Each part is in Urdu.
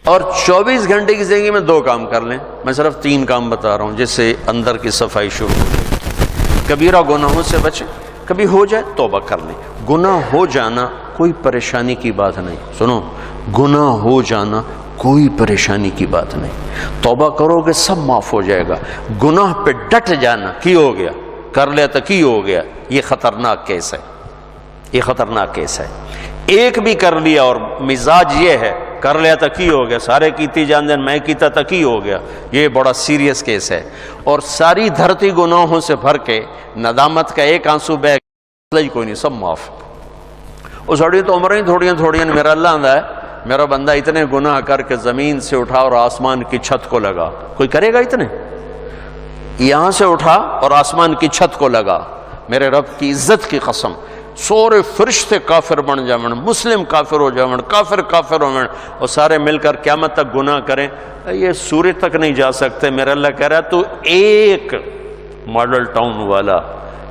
اور 24 گھنٹے کی زندگی میں 2 کام کر لیں. میں صرف 3 کام بتا رہا ہوں جس سے اندر کی صفائی شروع ہو جائے. کبیرہ گناہوں سے بچیں. کبھی ہو جائے توبہ کر لیں. گناہ ہو جانا کوئی پریشانی کی بات نہیں. سنو، گناہ ہو جانا کوئی پریشانی کی بات نہیں. توبہ کرو گے سب معاف ہو جائے گا. گناہ پہ ڈٹ جانا، کی ہو گیا کر لیا تو کی ہو گیا، یہ خطرناک کیس ہے. یہ خطرناک کیس ہے. ایک بھی کر لیا اور مزاج یہ ہے کر لیا تو کی ہو گیا، سارے کیتی جان دین میں کیتا تو کی ہو گیا، یہ بڑا سیریس کیس ہے. اور ساری دھرتی گناہوں سے بھر کے ندامت کا ایک آنسو بہ کوئی نہیں، سب معاف. وہ سڑی تو عمریں تھوڑیاں میرا اللہ آندہ ہے، میرا بندہ اتنے گناہ کر کے زمین سے اٹھا اور آسمان کی چھت کو لگا. کوئی کرے گا اتنے؟ یہاں سے اٹھا اور آسمان کی چھت کو لگا. میرے رب کی عزت کی قسم، سورے فرشتے کافر بن جاون، مسلم کافر ہو جاون، کافر ہو جاون، اور سارے مل کر قیامت تک گناہ کریں، یہ سورج تک نہیں جا سکتے. میرا اللہ کہہ رہا ہے تو ایک ماڈل ٹاؤن والا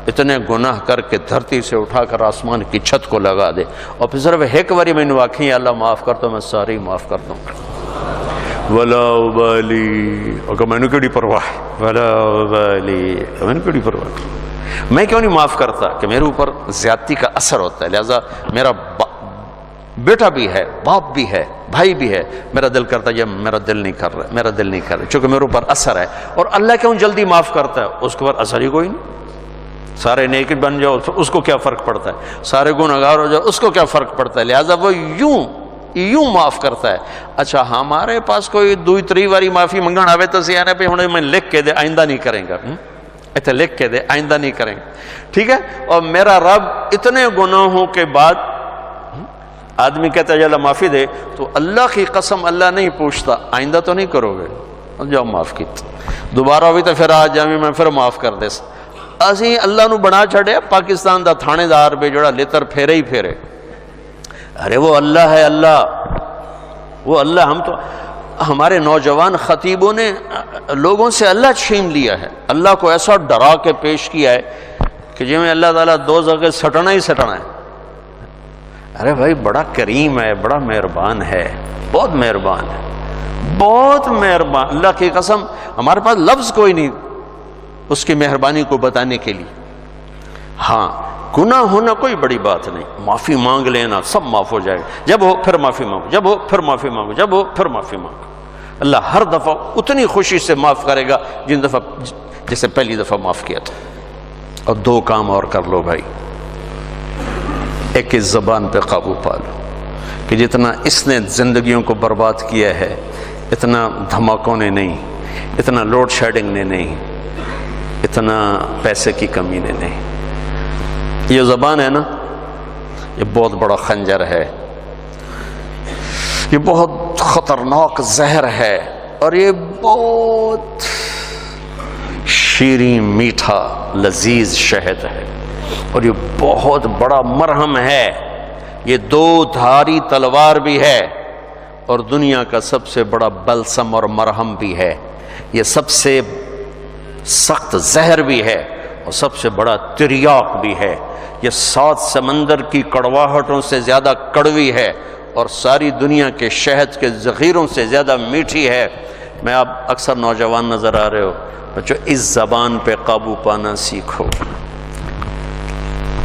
اتنے گناہ کر کے دھرتی سے اٹھا کر آسمان کی چھت کو لگا دے، اور پھر صرف ایک باری میں واقعی اللہ معاف کرتا ہوں، میں ساری معاف کرتا ہوں. ولا ابالی، اگر میں نے کیڑی پرواہ، ولا ابالی، میں نے کیڑی پرواہ. میں کیوں نہیں معاف کرتا کہ میرے اوپر زیادتی کا اثر ہوتا ہے. لہذا میرا بیٹا بھی ہے، باپ بھی ہے، بھائی بھی ہے، میرا دل کرتا ہے یہ میرا دل نہیں کر رہا، میرا دل نہیں کر رہا، چونکہ میرے اوپر اثر ہے. اور اللہ کیوں جلدی معاف کرتا ہے؟ اس کے اوپر اثر ہی کوئی نہیں. سارے نیک بن جاؤ اس کو کیا فرق پڑتا ہے، سارے گنہگار ہو جاؤ اس کو کیا فرق پڑتا ہے. لہذا وہ یوں معاف کرتا ہے. اچھا ہمارے پاس کوئی 2-3 باری معافی منگن آوے تو سیانے پہ ہوں میں لکھ کے دے آئندہ نہیں کریں گا، ایتھے لکھ کے دے آئندہ نہیں کریں گے، ٹھیک ہے. اور میرا رب اتنے گناہوں کے بعد آدمی کہتا ہے اللہ معافی دے، تو اللہ کی قسم اللہ نہیں پوچھتا آئندہ تو نہیں کرو گے، جاؤ معاف کی، دوبارہ ہوئی تو پھر آج جامی میں پھر معاف کر دے. اسی اللہ نو بنا چھڑے پاکستان دا تھانے دار بے جڑا لیتر پھیرے ہی پھیرے. ارے وہ اللہ ہے، اللہ وہ اللہ. ہم تو ہمارے نوجوان خطیبوں نے لوگوں سے اللہ چھین لیا ہے، اللہ کو ایسا ڈرا کے پیش کیا ہے کہ جی میں اللہ تعالیٰ دوزخ کے سٹنا ہی سٹنا ہے. ارے بھائی بڑا کریم ہے، بڑا مہربان ہے، بہت مہربان ہے، بہت مہربان. اللہ کی قسم ہمارے پاس لفظ کوئی نہیں اس کی مہربانی کو بتانے کے لیے. ہاں گناہ ہونا کوئی بڑی بات نہیں، معافی مانگ لینا سب معاف ہو جائے گا. جب ہو پھر معافی مانگو، جب ہو پھر معافی مانگو، جب ہو پھر معافی مانگو. اللہ ہر دفعہ اتنی خوشی سے معاف کرے گا جن دفعہ جیسے پہلی دفعہ معاف کیا تھا. اور 2 کام اور کر لو بھائی. ایک اس زبان پہ قابو پا لو کہ جتنا اس نے زندگیوں کو برباد کیا ہے اتنا دھماکوں نے نہیں، اتنا لوڈ شیڈنگ نے نہیں، اتنا پیسے کی کمی نے نہیں. یہ زبان ہے نا، یہ بہت بڑا خنجر ہے، یہ بہت خطرناک زہر ہے، اور یہ بہت شیریں میٹھا لذیذ شہد ہے، اور یہ بہت بڑا مرہم ہے. یہ 2 دھاری تلوار بھی ہے، اور دنیا کا سب سے بڑا بلسم اور مرہم بھی ہے. یہ سب سے سخت زہر بھی ہے اور سب سے بڑا تریاق بھی ہے. یہ 7 سمندر کی کڑواہٹوں سے زیادہ کڑوی ہے اور ساری دنیا کے شہد کے ذخیروں سے زیادہ میٹھی ہے. میں آپ اکثر نوجوان نظر آ رہے ہو بچوں، اس زبان پہ قابو پانا سیکھو.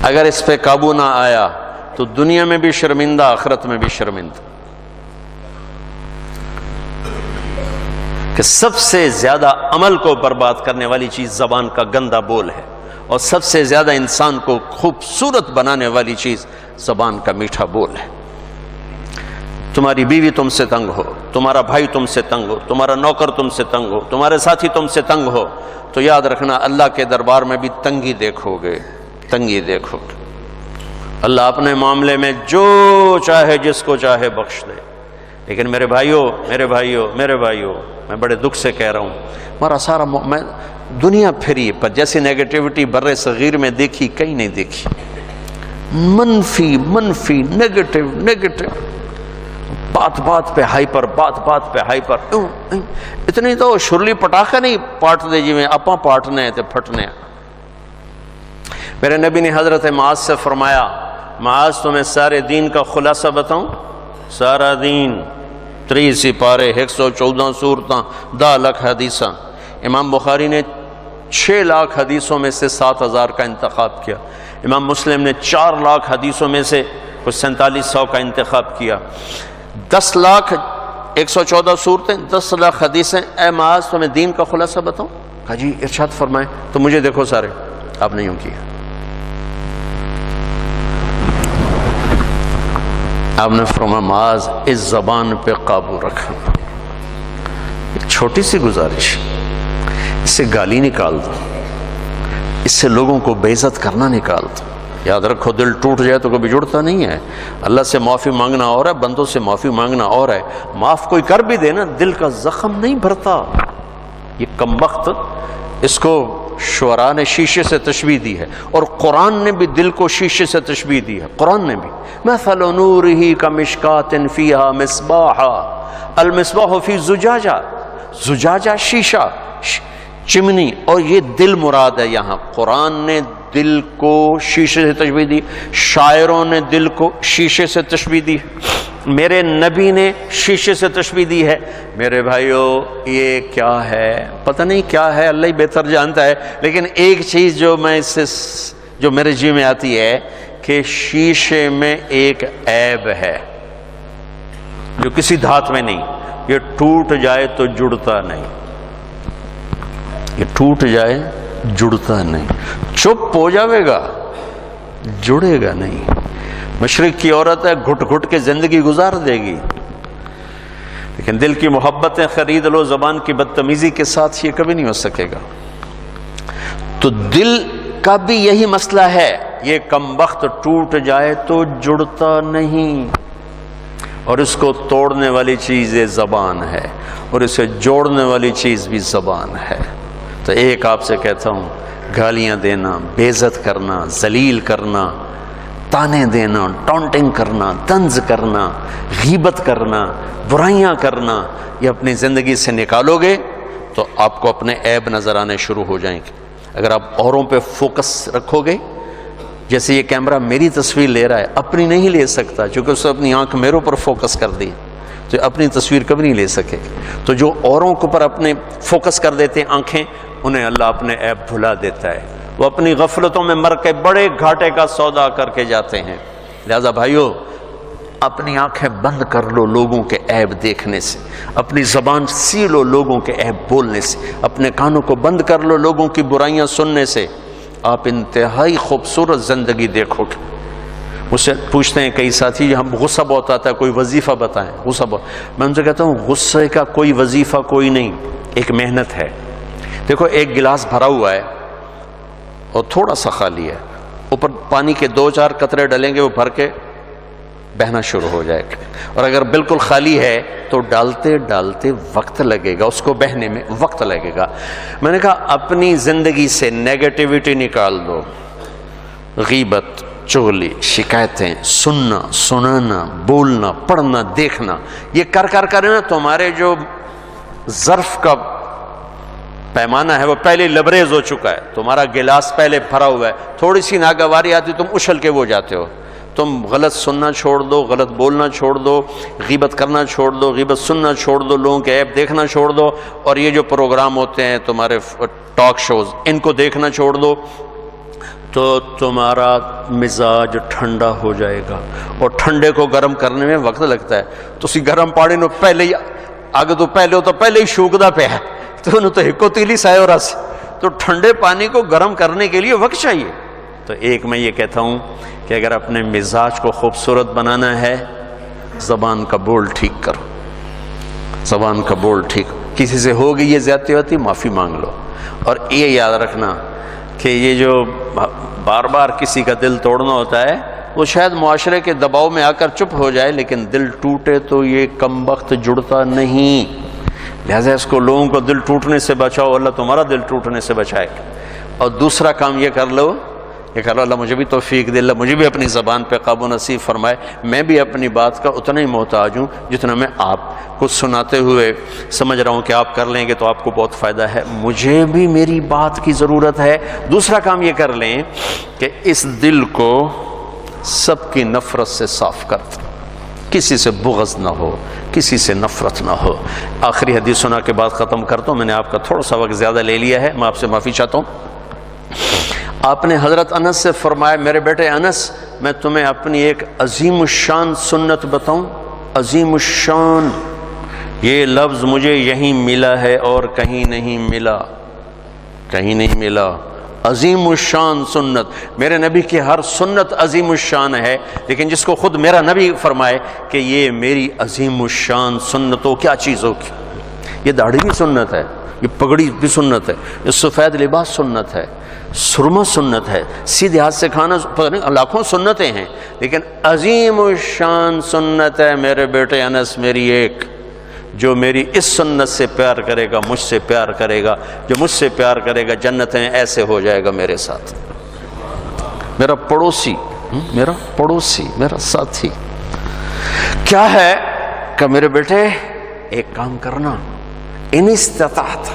اگر اس پہ قابو نہ آیا تو دنیا میں بھی شرمندہ، آخرت میں بھی شرمندہ. کہ سب سے زیادہ عمل کو برباد کرنے والی چیز زبان کا گندا بول ہے، اور سب سے زیادہ انسان کو خوبصورت بنانے والی چیز زبان کا میٹھا بول ہے. تمہاری بیوی تم سے تنگ ہو، تمہارا بھائی تم سے تنگ ہو، تمہارا نوکر تم سے تنگ ہو، تمہارے ساتھی تم سے تنگ ہو، تو یاد رکھنا اللہ کے دربار میں بھی تنگی دیکھو گے، تنگی دیکھو گے. اللہ اپنے معاملے میں جو چاہے جس کو چاہے بخش دے. لیکن میرے بھائیوں میں بڑے دکھ سے کہہ رہا ہوں، ہمارا سارا میں دنیا پھری پر جیسی نیگیٹیوٹی بر صغیر میں دیکھی کہیں نہیں دیکھی. منفی نیگیٹو، بات پہ ہائپر، بات پہ ہائپر. اتنی تو شرلی پٹاخہ نہیں پاٹ دے جی میں اپاں پاٹنے تے پھٹنے. میرے نبی نے حضرت معاذ سے فرمایا، معاذ تمہیں سارے دین کا خلاصہ بتاؤں؟ سارا دین 30 سپارے 114 صورتاں 10 لاکھ حدیثاں. امام بخاری نے 6 لاکھ حدیثوں میں سے 7000 کا انتخاب کیا. امام مسلم نے 4 لاکھ حدیثوں میں سے کچھ 4700 کا انتخاب کیا. 10 لاکھ 114 صورتیں 10 لاکھ حدیثیں. اے معاذ تمہیں دین کا خلاصہ بتاؤں؟ کہا جی ارشاد فرمائیں. تو مجھے دیکھو سارے. آپ نے یوں کیا. آپ نے فرمایا معاذ اس زبان پہ قابو رکھنا. ایک چھوٹی سی گزارش، اس سے گالی نکال دو، اس سے لوگوں کو بے عزت کرنا نکال دو. یاد رکھو دل ٹوٹ جائے تو کبھی جڑتا نہیں ہے. اللہ سے معافی مانگنا اور ہے، بندوں سے معافی مانگنا اور ہے. معاف کوئی کر بھی دے نا، دل کا زخم نہیں بھرتا. یہ کمبخت، اس کو شعراء نے شیشے سے تشبیہ دی ہے، اور قرآن نے بھی دل کو شیشے سے تشبیہ دی ہے. قرآن نے بھی مثل نورہ کمشکات فیہا مصباح المصباح فی زجاجہ. زجاجہ شیشہ، چمنی، اور یہ دل مراد ہے یہاں. قرآن نے دل کو شیشے سے تشبیہ دی، شاعروں نے دل کو شیشے سے تشبیہ دی، میرے نبی نے شیشے سے تشبیہ دی ہے. میرے بھائیو یہ کیا ہے؟ پتہ نہیں کیا ہے، اللہ ہی بہتر جانتا ہے. لیکن ایک چیز جو میں اس سے جو میرے جی میں آتی ہے کہ شیشے میں ایک عیب ہے جو کسی دھات میں نہیں. یہ ٹوٹ جائے تو جڑتا نہیں. یہ ٹوٹ جائے جڑتا نہیں. چپ ہو جاوے گا، جڑے گا نہیں. مشرق کی عورت ہے، گھٹ گھٹ کے زندگی گزار دے گی، لیکن دل کی محبتیں خرید لو زبان کی بدتمیزی کے ساتھ، یہ کبھی نہیں ہو سکے گا. تو دل کا بھی یہی مسئلہ ہے. یہ کمبخت ٹوٹ جائے تو جڑتا نہیں، اور اس کو توڑنے والی چیز یہ زبان ہے، اور اسے جوڑنے والی چیز بھی زبان ہے. تو ایک آپ سے کہتا ہوں، گالیاں دینا، بے عزت کرنا، ذلیل کرنا، تانے دینا، ٹونٹنگ کرنا، طنز کرنا، غیبت کرنا، برائیاں کرنا، یہ اپنی زندگی سے نکالو گے تو آپ کو اپنے عیب نظر آنے شروع ہو جائیں گے. اگر آپ اوروں پہ فوکس رکھو گے، جیسے یہ کیمرہ میری تصویر لے رہا ہے، اپنی نہیں لے سکتا چونکہ اس نے اپنی آنکھ میرے اوپر فوکس کر دی، تو اپنی تصویر کبھی نہیں لے سکے. تو جو اوروں کے اوپر اپنے فوکس کر دیتے ہیں آنکھیں، انہیں اللہ اپنے عیب بھلا دیتا ہے. وہ اپنی غفلتوں میں مر کے بڑے گھاٹے کا سودا کر کے جاتے ہیں. لہذا بھائیو اپنی آنکھیں بند کر لو لوگوں کے عیب دیکھنے سے، اپنی زبان سی لو لوگوں کے عیب بولنے سے، اپنے کانوں کو بند کر لو لوگوں کی برائیاں سننے سے. آپ انتہائی خوبصورت زندگی دیکھو گے. مجھ سے پوچھتے ہیں کئی ساتھی، ہم غصہ بہت آتا ہے، کوئی وظیفہ بتائیں. غصہ بہت، میں ان سے کہتا ہوں غصے کا کوئی وظیفہ کوئی نہیں، ایک محنت ہے. دیکھو ایک گلاس بھرا ہوا ہے اور تھوڑا سا خالی ہے، اوپر پانی کے 2-4 قطرے ڈلیں گے، وہ بھر کے بہنا شروع ہو جائے گا. اور اگر بالکل خالی ہے تو ڈالتے ڈالتے وقت لگے گا، اس کو بہنے میں وقت لگے گا. میں نے کہا اپنی زندگی سے نیگیٹیوٹی نکال دو. غیبت، چغلی، شکایتیں، سننا، سنانا، بولنا، پڑھنا، دیکھنا، یہ کر نا تمہارے جو ظرف کا پیمانہ ہے وہ پہلے لبریز ہو چکا ہے. تمہارا گلاس پہلے بھرا ہوا ہے، تھوڑی سی ناگواری آتی تم اچھل کے وہ جاتے ہو. تم غلط سننا چھوڑ دو، غلط بولنا چھوڑ دو، غیبت کرنا چھوڑ دو، غیبت سننا چھوڑ دو، لوگوں کے عیب دیکھنا چھوڑ دو، اور یہ جو پروگرام ہوتے ہیں تمہارے ٹاک شوز، ان کو دیکھنا چھوڑ دو، تو تمہارا مزاج ٹھنڈا ہو جائے گا. اور ٹھنڈے کو گرم کرنے میں وقت لگتا ہے. تو اسی گرم پانی نو پہلے ہی آگے تو پہلے ہو تو پہلے ہی شوکدا پہ ہے تو انہوں تو ہکو تیلی سائے اور رس. تو ٹھنڈے پانی کو گرم کرنے کے لیے وقت چاہیے. تو ایک میں یہ کہتا ہوں کہ اگر اپنے مزاج کو خوبصورت بنانا ہے، زبان کا بول ٹھیک کرو. زبان کا بول ٹھیک، کسی سے ہو گئی یہ زیادتی ہوتی، معافی مانگ لو. اور یہ یاد رکھنا کہ یہ جو بار بار کسی کا دل توڑنا ہوتا ہے، وہ شاید معاشرے کے دباؤ میں آ کر چپ ہو جائے، لیکن دل ٹوٹے تو یہ کم وقت جڑتا نہیں. لہذا اس کو لوگوں کو دل ٹوٹنے سے بچاؤ، اللہ تمہارا دل ٹوٹنے سے بچائے. اور دوسرا کام یہ کر لو، اللہ مجھے بھی توفیق دے، اللہ مجھے بھی اپنی زبان پہ قابو نصیب فرمائے. میں بھی اپنی بات کا اتنا ہی محتاج ہوں جتنا میں آپ کو سناتے ہوئے سمجھ رہا ہوں کہ آپ کر لیں گے تو آپ کو بہت فائدہ ہے. مجھے بھی میری بات کی ضرورت ہے. دوسرا کام یہ کر لیں کہ اس دل کو سب کی نفرت سے صاف کر دیں. کسی سے بغض نہ ہو، کسی سے نفرت نہ ہو۔ آخری حدیث سنا کے بعد ختم کرتا ہوں، میں نے آپ کا تھوڑا سا وقت زیادہ لے لیا ہے، میں آپ سے معافی چاہتا ہوں۔ آپ نے حضرت انس سے فرمایا، میرے بیٹے انس، میں تمہیں اپنی ایک عظیم الشان سنت بتاؤں؟ عظیم الشان، یہ لفظ مجھے یہیں ملا ہے اور کہیں نہیں ملا، کہیں نہیں ملا۔ عظیم الشان سنت، میرے نبی کی ہر سنت عظیم الشان ہے، لیکن جس کو خود میرا نبی فرمائے کہ یہ میری عظیم الشان سنت ہو، کیا چیز ہوگی؟ یہ داڑھی بھی سنت ہے، یہ پگڑی بھی سنت ہے، یہ سفید لباس سنت ہے، سرما سنت ہے، سیدھے ہاتھ سے کھانا، لاکھوں سنتیں ہیں، لیکن عظیم الشان سنت ہے میرے بیٹے انس میری ایک، جو میری اس سنت سے پیار کرے گا مجھ سے پیار کرے گا، جو مجھ سے پیار کرے گا جنتیں ایسے ہو جائے گا میرے ساتھ۔ میرا پڑوسی، میرا ساتھی کیا ہے کہ میرے بیٹے ایک کام کرنا، ان استطعت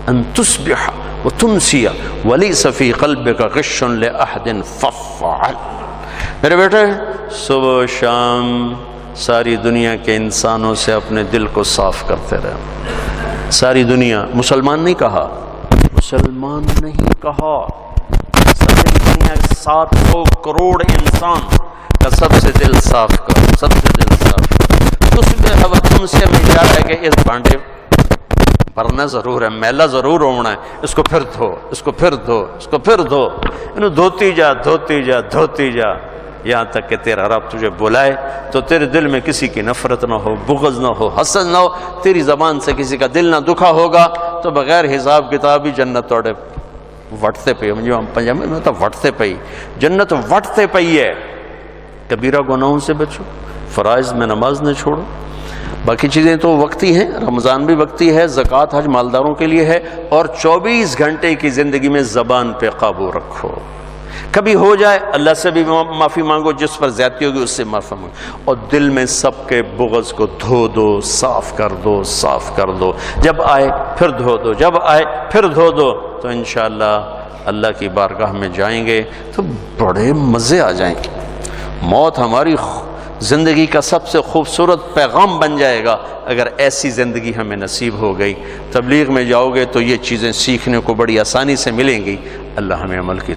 ان تصبح وتمسی ولیس فی قلبک غش لأحد فافعل۔ میرے بیٹے صبح و شام ساری دنیا کے انسانوں سے اپنے دل کو صاف کرتے رہے۔ ساری دنیا، مسلمان نہیں کہا، مسلمان نہیں کہا، ساری دنیا 700 کروڑ انسان کا سب سے دل صاف کر، سب سے دل صاف کر۔ اس میں اب تم سے میں کیا ہے کہ اس بانڈے بھرنا ضرور ہے، میلا ضرور ہونا ہے، اس کو پھر دھو، اس کو پھر دھو، اس کو پھر دھو، انہوں دھوتی جا دھوتی جا دھوتی جا، یہاں تک کہ تیرا رب تجھے بلائے تو تیرے دل میں کسی کی نفرت نہ ہو، بغض نہ ہو، حسد نہ ہو، تیری زبان سے کسی کا دل نہ دکھا ہوگا، تو بغیر حساب کتاب ہی جنت توڑے وٹتے پئی، مجھے پنجابی میں تو وٹتے پئی، جنت وٹتے پئی ہے۔ کبیرہ گناہوں سے بچو، فرائض میں نماز نہ چھوڑو، باقی چیزیں تو وقتی ہیں، رمضان بھی وقتی ہے، زکوٰۃ حج مالداروں کے لیے ہے، اور 24 گھنٹے کی زندگی میں زبان پہ قابو رکھو۔ کبھی ہو جائے اللہ سے بھی معافی مانگو، جس پر زیادتی ہوگی اس سے معافی مانگو، اور دل میں سب کے بغض کو دھو دو، صاف کر دو، صاف کر دو، جب آئے پھر دھو دو، جب آئے پھر دھو دو، تو انشاءاللہ اللہ کی بارگاہ میں جائیں گے تو بڑے مزے آ جائیں گے۔ موت ہماری زندگی کا سب سے خوبصورت پیغام بن جائے گا اگر ایسی زندگی ہمیں نصیب ہو گئی۔ تبلیغ میں جاؤ گے تو یہ چیزیں سیکھنے کو بڑی آسانی سے ملیں گی۔ اللہ ہمیں عمل کی